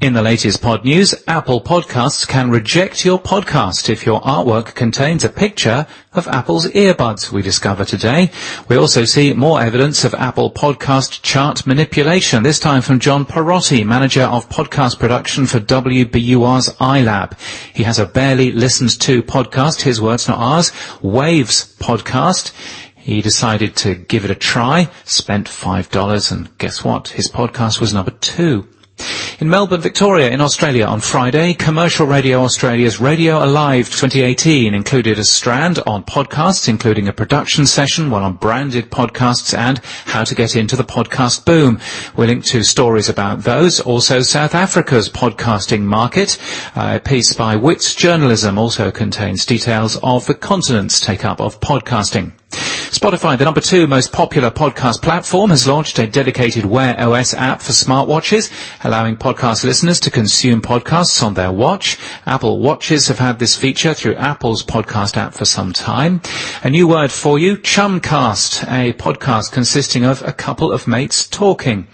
In the latest pod news, Apple Podcasts can reject your podcast if your artwork contains a picture of Apple's earbuds, we discover today. We also see more evidence of Apple Podcast chart manipulation, this time from John Perotti, manager of podcast production for WBUR's iLab. He has a barely listened to podcast, his words not ours, Waves podcast. He decided to give it a try, spent $5, and guess what? His podcast was number 2. In Melbourne, Victoria, in Australia on Friday, Commercial Radio Australia's Radio Alive 2018 included a strand on podcasts, including a production session, one on branded podcasts and how to get into the podcast boom. We'll link to stories about those. Also, South Africa's podcasting market. A piece by Wits Journalism also contains details of the continent's take-up of podcasting. Spotify, the number 2 most popular podcast platform, has launched a dedicated Wear OS app for smartwatches, allowing podcast listeners to consume podcasts on their watch. Apple Watches have had this feature through Apple's podcast app for some time. A new word for you, Chumcast, a podcast consisting of a couple of mates talking.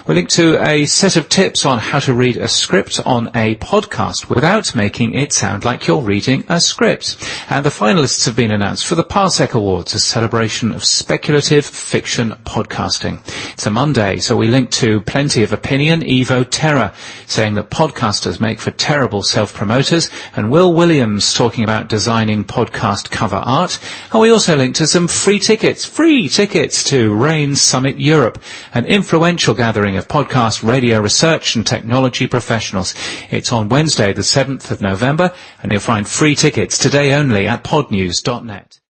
We'll link to a set of tips on how to read a script on a podcast without making it sound like you're reading a script. And the finalists have been announced for the Parsec Awards, a celebration of speculative fiction podcasting. It's a Monday, so we link to plenty of opinion. Evo Terra saying that podcasters make for terrible self-promoters, and Will Williams talking about designing podcast cover art. And we also link to some free tickets to RAIN Summit Europe, an influential gathering of podcast radio research and technology professionals. It's on Wednesday, the 7th of November, and you'll find free tickets today only at podnews.net.